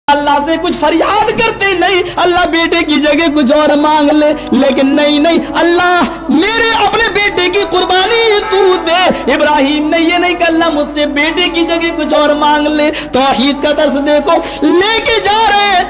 اللہ سے کچھ فریاد کرتے نہیں اللہ بیٹے کی جگہ کچھ اور مانگ لے، لیکن نہیں اللہ میرے اپنے بیٹے کی قربانی تو دے۔ ابراہیم نے یہ نہیں کہ اللہ مجھ سے بیٹے کی جگہ کچھ اور مانگ لے۔ توحید کا درس دیکھو، لے کے جا رہے ہیں،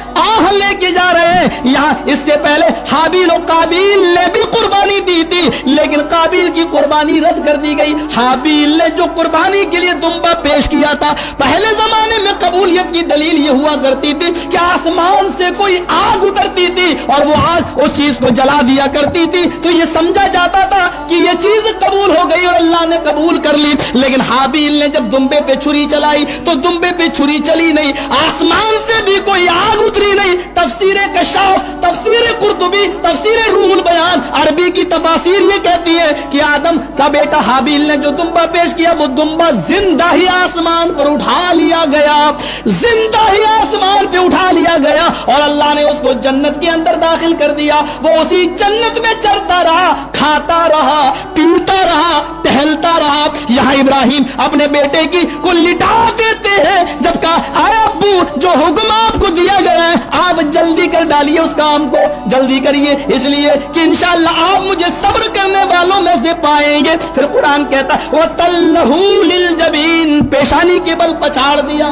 لے کے جا رہے ہیں۔ یہاں اس سے پہلے حابیل و قابیل نے بھی قربانی دی تھی، لیکن قابیل کی قربانی رد کر دی گئی۔ حابیل نے جو قربانی کے لیے دمبا پیش کیا تھا، پہلے زمانے میں قبولیت کی دلیل یہ ہوا کرتی تھی کہ آسمان سے کوئی آگ اترتی تھی اور وہ آگ اس چیز کو جلا دیا کرتی تھی، تو یہ سمجھا جاتا تھا کہ یہ چیز قبول ہو گئی اور اللہ نے قبول کر لی۔ لیکن حابیل نے جب دمبے پہ چھری چلائی تو دمبے پہ چھری چلی نہیں، آسمان سے بھی کوئی آگ اتری نہیں۔ تفسیر کشاف، تفسیر قرطبی، تفسیر روح البیان، عربی کی تفاسیر یہ کہتی ہے کہ آدم کا بیٹا حابیل نے جو دمبا پیش کیا وہ دمبا زندہ ہی آسمان پر اٹھا لیا گیا، زندہ ہی آسمان پہ اٹھا لیا گیا اور اللہ نے اس کو جنت کے اندر داخل کر دیا۔ وہ اسی جنت میں چرتا رہا، کھاتا رہا، پیتا رہا، ٹہلتا رہا۔ یہاں ابراہیم اپنے بیٹے کی کو لٹا دیتے ہیں، جب کہا اے ابو جو حکم آپ کو دیا گیا ہے آپ جلدی کر ڈالیے اس کام کو، جلدی کریے، اس لیے کہ انشاءاللہ آپ مجھے صبر کرنے والوں میں سے پائیں گے۔ پھر قرآن کہتا ہے وَتَلَّهُ لِلْجَبِينِ، پیشانی کے بل پچھاڑ دیا۔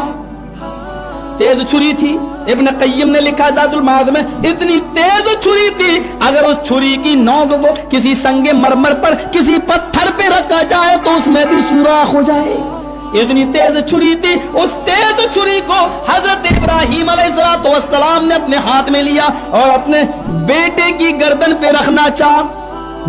تیز چھری تھی، ابن قیم نے لکھا زاد المعاد میں اتنی تیز چھری تھی اگر اس چھری کی نوک کو کسی سنگ مرمر پر کسی پتھر پہ رکھا جائے تو اس میں بھی سوراخ ہو جائے، اتنی تیز چھری تھی۔ اس تیز چھری کو حضرت ابراہیم علیہ السلام نے اپنے ہاتھ میں لیا اور اپنے بیٹے کی گردن پہ رکھنا چاہا۔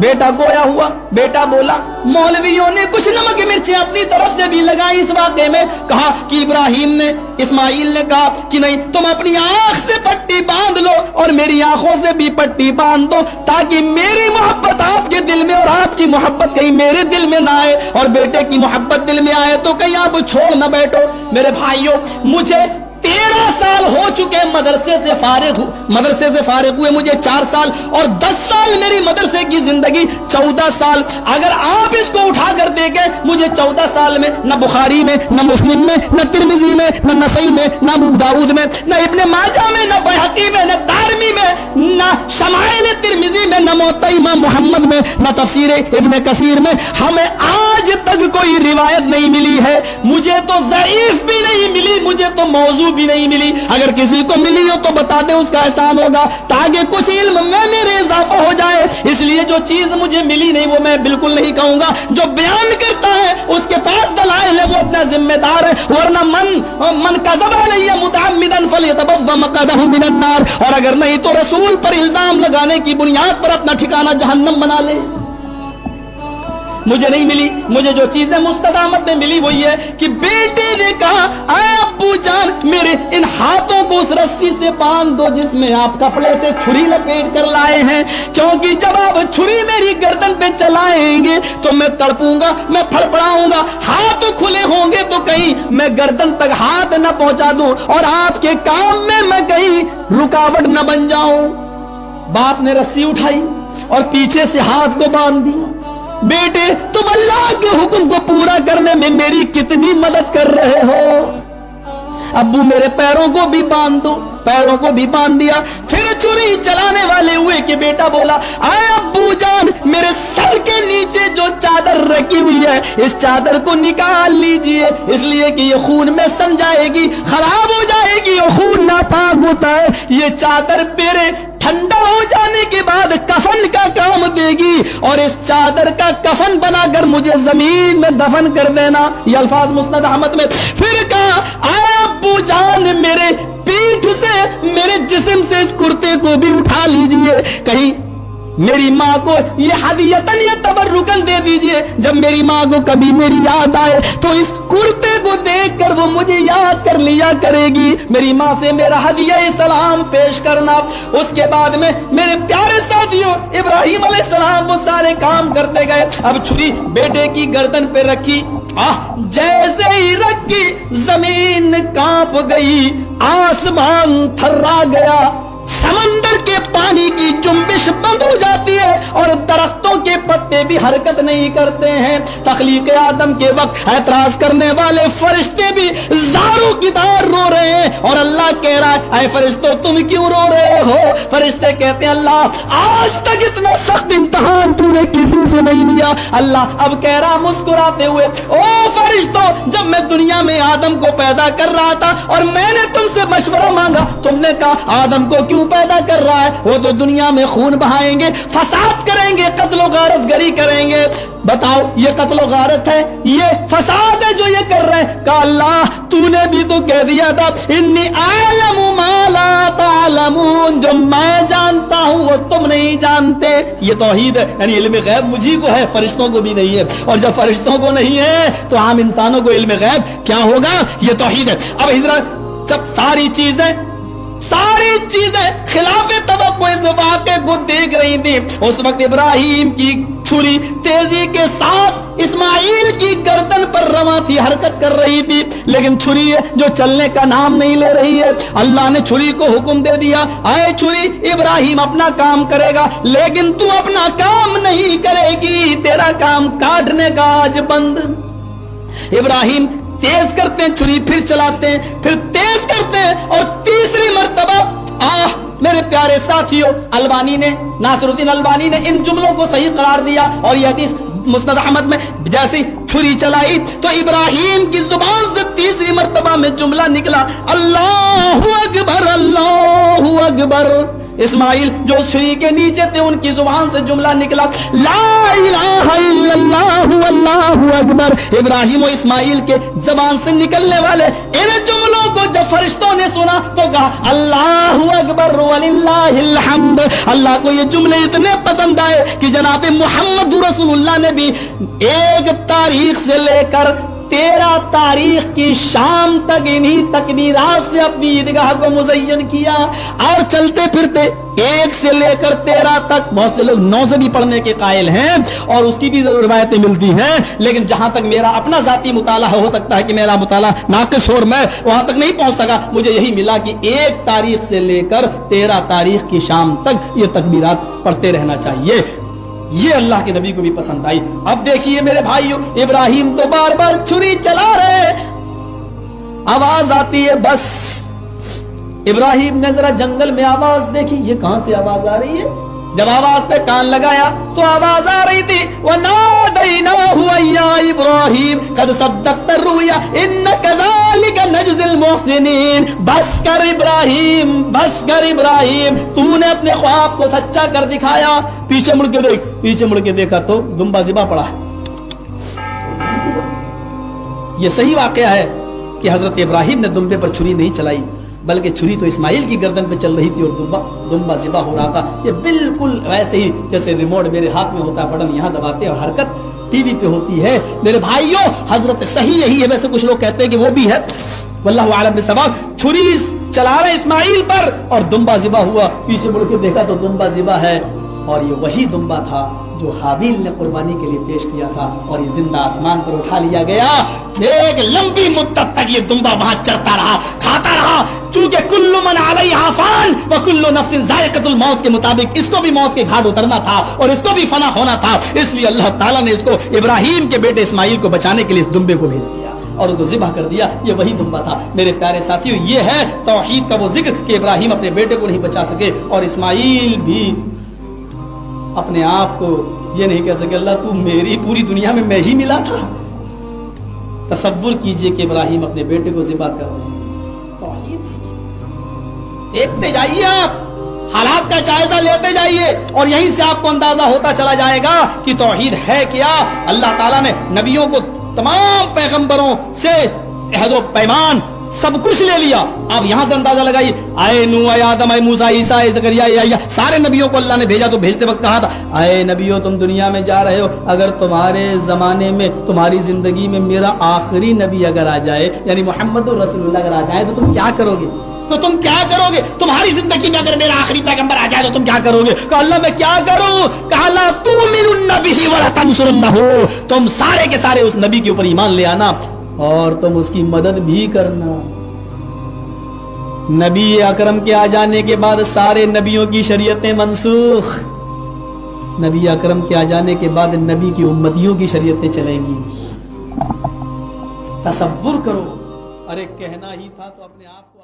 بیٹا گویا ہوا، بیٹا بولا۔ مولویوں نے کچھ نمک مرچیں اپنی طرف سے بھی لگائی اس واقعے میں، کہا کہ ابراہیم نے، اسماعیل نے کہا کہ نہیں تم اپنی آنکھ سے پٹی باندھ لو اور میری آنکھوں سے بھی پٹی باندھ دو تاکہ میری محبت آپ کے دل میں اور آپ کی محبت کہیں میرے دل میں نہ آئے اور بیٹے کی محبت دل میں آئے تو کہیں آپ چھوڑ نہ بیٹھو۔ میرے بھائیوں، مجھے 13 سال ہو چکے مدرسے سے فارغ ہوئے مجھے 4 سال اور 10 سال میری مدرسے کی زندگی 14 سال۔ اگر آپ اس کو اٹھا کر دیکھیں مجھے 14 سال میں نہ بخاری میں، نہ مسلم میں، نہ ترمذی میں، نہ نسائی میں، نہ ابو داؤد میں، نہ ابن ماجہ میں، نہ بیہقی میں، نہ دارمی میں، نہ شمائل ترمذی میں، نہ موطا امام محمد میں، نہ تفسیر ابن کثیر میں ہمیں آج تک کوئی روایت نہیں ملی ہے۔ مجھے تو ضعیف بھی نہیں ملی، مجھے تو موضوع بھی نہیں ملی۔ اگر کسی کو ملی ہو تو بتا دے، اس کا احسان ہوگا تاکہ کچھ علم میں میرے اضافہ ہو جائے۔ اس لیے جو چیز مجھے ملی نہیں وہ میں بالکل نہیں کہوں گا، جو بیان کرتا ہے اس کے پاس دلائل ہے وہ اپنا ذمہ دار ہے، ورنہ من کذب علی متعمدا فلیتبوأ مقعدہ من النار، اور اگر نہیں تو رسول پر الزام لگانے کی بنیاد پر اپنا ٹھکانہ جہنم بنا لے۔ مجھے نہیں ملی، مجھے جو چیزیں مستدامت میں ملی وہ یہ کہ بیٹے نے کہا اے ابو جان میرے ان ہاتھوں کو اس رسی سے باندھ دو جس میں آپ کپڑے سے چھری لپیٹ کر لائے ہیں، کیونکہ جب آپ چھری میری گردن پہ چلائیں گے تو میں تڑپوں گا، میں پھڑپڑاؤں گا، ہاتھ کھلے ہوں گے تو کہیں میں گردن تک ہاتھ نہ پہنچا دوں اور آپ کے کام میں کہیں رکاوٹ نہ بن جاؤں۔ باپ نے رسی اٹھائی اور پیچھے سے ہاتھ کو باندھ دی۔ بیٹے تم اللہ کے حکم کو پورا کرنے میں میری کتنی مدد کر رہے ہو، ابو میرے پیروں کو بھی باندھ دو، پیروں کو بھی باندھ دیا۔ پھر چھری چلانے والے ہوئے کہ بیٹا بولا اے ابو جان میرے سر کے نیچے جو چادر رکھی ہوئی ہے اس چادر کو نکال لیجئے، اس لیے کہ یہ خون میں سن جائے گی، خراب ہو جائے گی، اور خون ناپاک ہوتا ہے۔ یہ چادر میرے ٹھنڈا ہو جانے کے بعد کفن کا کام دے گی اور اس چادر کا کفن بنا کر مجھے زمین میں دفن کر دینا۔ یہ الفاظ مسند احمد میں۔ پھر کہا اے ابو جان میرے پیٹھ سے، میرے جسم سے اس کرتے کو بھی اٹھا لیجئے، کہیں میری ماں کو یہ ہدیتاً یا تبرکاً دے دیجئے، جب میری ماں کو کبھی میری یاد آئے تو اس کرتے کو دیکھ کر وہ مجھے یاد کر لیا کرے گی۔ میری ماں سے میرا ہدیہ سلام پیش کرنا۔ اس کے بعد میں میرے پیارے ساتھیوں ابراہیم علیہ السلام وہ سارے کام کرتے گئے۔ اب چھری بیٹے کی گردن پہ رکھی، جیسے ہی رکھی زمین کانپ گئی، آسمان تھرا گیا، समंदर के पानी की जुम्बिश बंद हो जाती है और दरख्तों के पत्ते भी हरकत नहीं करते हैं। तख्लीक आदम के वक्त एतराज करने वाले फरिश्ते भी ज़ारों की तरह रो रहे हैं और अल्लाह कह रहा है, ऐ फरिश्तों तुम क्यों रो रहे हो? फरिश्ते कहते हैं, अल्लाह आज तक इतना सख्त इम्तिहान तूने किसी से नहीं लिया। अल्लाह अब कह रहा मुस्कुराते हुए, ओ फरिश्तों, जब मैं दुनिया में आदम को पैदा कर रहा था और मैंने तुमसे मशवरा मांगा, तुमने कहा आदम को क्यों पैदा कर रहा है? वो तो दुनिया में खून बहाएंगे, फसाद करेंगे, कत्लो गारत गरी करेंगे। बताओ ये कत्लो गारत है, ये फसाद है जो ये कर रहे हैं? कहा अल्लाह तूने भी तो कह दिया था, इन्नी आलमु मा ला तालमून, जो मैं जानता हूं वो तुम नहीं जानते। ये तौहीद है, यानी इल्म गैब मुझी को है, फरिश्तों को भी नहीं है। और जब फरिश्तों को नहीं है तो आम इंसानों को इल्म गैब क्या होगा? ये तौहीद है। अब हिजरत जब सारी चीजें खिलाफे तवक्को इस वाक़े को देख रही थी, उस वक्त इब्राहिम की छुरी तेजी के साथ इस्माइल की गर्दन पर रवा थी, हरकत कर रही थी, लेकिन छुरी जो चलने का नाम नहीं ले रही है। अल्लाह ने छुरी को हुक्म दे दिया, आए छुरी, इब्राहिम अपना काम करेगा लेकिन तू अपना काम नहीं करेगी, तेरा काम काटने का आज बंद। इब्राहिम तेज करते हैं छुरी, फिर चलाते हैं, फिर तेज करते हैं और तीसरी मर्तबा मेरे प्यारे साथियों, अलबानी ने, नासिरुद्दीन अलबानी ने इन जुमलों को सही करार दिया और यह हदीस मुस्नद अहमद में जैसी छुरी चलाई तो इब्राहिम की जुबान से तीसरी मर्तबा में जुमला निकला, अल्लाहु अकबर, अल्लाहु अकबर। इस्माइल जो छुरी के नीचे थे उनकी जुबान से जुमला निकला, ला इलाहा इल्लल्लाहु अल्लाहु अकबर। इब्राहिम और इस्माइल के जबान से निकलने वाले इन जुमलों को जब फरिश्तों ने सुना तो कहा अल्लाहु अकबर वलिल्लाहिल हम्द। अल्लाह को ये जुमले इतने पसंद आए कि जनाब मोहम्मद रसूलुल्लाह ने भी 1 तारीख से लेकर 13 तारीख की शाम तक इन्हीं तकबीरात से अपनी ईदगाह को मुज़य्यन किया। और चलते फिरते 1 से लेकर 13 तक बहुत से लोग 9 से भी पढ़ने के कायल हैं और उसकी भी रिवायतें मिलती हैं, लेकिन जहां तक मेरा अपना जाती मुताला हो सकता है कि मेरा मुताला नाक़िस और मैं वहां तक नहीं पहुंच सका, मुझे यही मिला कि 1 तारीख से लेकर 13 तारीख की शाम तक ये तकबीरात पढ़ते रहना चाहिए। ये अल्लाह के नबी को भी पसंद आई। अब देखिए मेरे भाइयों, इब्राहिम तो बार बार छुरी चला रहे, आवाज आती है, बस इब्राहिम ने जरा जंगल में आवाज देखी, ये कहां से आवाज आ रही है? जब आवाज पे कान लगाया तो आवाज आ रही थी, वनादैनाहु या इब्राहिम कद सद्दक़्त रुया इन्ना कज़ालिका नजज़िल मुहसिनीन। बस कर इब्राहिम, बस कर इब्राहिम, तूने अपने ख्वाब को सच्चा कर दिखाया। पीछे मुड़ के देख, पीछे मुड़ के देखा तो दुम्बा ज़िबा पड़ा है। यह सही वाकया है कि हजरत इब्राहिम ने दुम्बे पर छुरी नहीं चलाई, बल्कि छुरी तो इस्माइल की गर्दन पे चल रही थी और दुम्बा ज़िबा हो रहा था। ये बिल्कुल वैसे ही जैसे रिमोट मेरे हाथ में होता है, बटन यहाँ दबाते और हरकत टीवी पे होती है। मेरे भाइयों, हजरत सही यही है, वैसे कुछ लोग कहते हैं कि वो भी है, वल्लाहु आलम बिस्सवाब। छुरी चला रहे इस्माइल पर और दुम्बा ज़िबा हुआ, पीछे मुड़ के देखा तो दुम्बा ज़िबा है और ये वही दुम्बा था जो हाबिल ने कुर्बानी के लिए पेश किया था और ये जिंदा आसमान पर उठा लिया गया। एक लंबी मुद्दत तक ये दुम्बा वहां चरता रहा, खाता रहा, चूंकि कुल्लु मन अलैहा फान व कुल्लु नफ्सिन ज़ाइक़तुल मौत के मुताबिक इसको भी मौत के घाट उतरना था और इसको भी फना होना था। इसलिए अल्लाह ताला ने इसको इब्राहिम के बेटे इस्माइल को बचाने के लिए इस दुम्बे को भेज दिया और उसको ज़िबह कर दिया। ये वही दुम्बा था। मेरे प्यारे साथियों, ये है तौहीद का वो जिक्र कि इब्राहिम अपने बेटे को नहीं बचा सके और इस्माइल भी अपने आप को ये नहीं कह सके अल्लाह तू मेरी पूरी दुनिया में मैं ही मिला था। तसव्वुर कीजिए कि इब्राहिम अपने बेटे को ज़िबा कर रहे हैं। तौहीद सीखिए, देखते जाइए, आप हालात का जायजा लेते जाइए और यहीं से आपको अंदाजा होता चला जाएगा कि तौहीद है क्या। अल्लाह ताला ने नबियों को, तमाम पैगंबरों से अहद व पैमान सब कुछ ले लिया। आप यहां से अंदाजा लगाइए, आए नूह, आए आदम, आए मूसा, ईसा, आए ज़करिया, या सारे नबियों को अल्लाह ने भेजा तो भेजते वक्त कहा था, आए नबियों तुम दुनिया में जा रहे हो, अगर तुम्हारे जमाने में, तुम्हारी जिंदगी में मेरा आखिरी नबी अगर आ जाए, यानी मोहम्मद रसूलुल्लाह अगर आ जाए तो तुम क्या करोगे? तो तुम क्या करोगे? तुम्हारी जिंदगी में अगर मेरा आखिरी पैगंबर आ जाए तो तुम क्या करोगे? कहा अल्लाह मैं क्या करूं? कहा ला तुमिनुन बिही वला तंसुरुन्नहु, तुम सारे के सारे उस नबी के ऊपर ईमान ले आना और तुम उसकी मदद भी करना। نبی اکرم کے آ جانے کے بعد سارے نبیوں کی شریعتیں منسوخ، نبی اکرم کے آ جانے کے بعد نبی کی امتیوں کی شریعتیں چلیں گی۔ تصور کرو، ارے کہنا ہی تھا تو اپنے آپ کو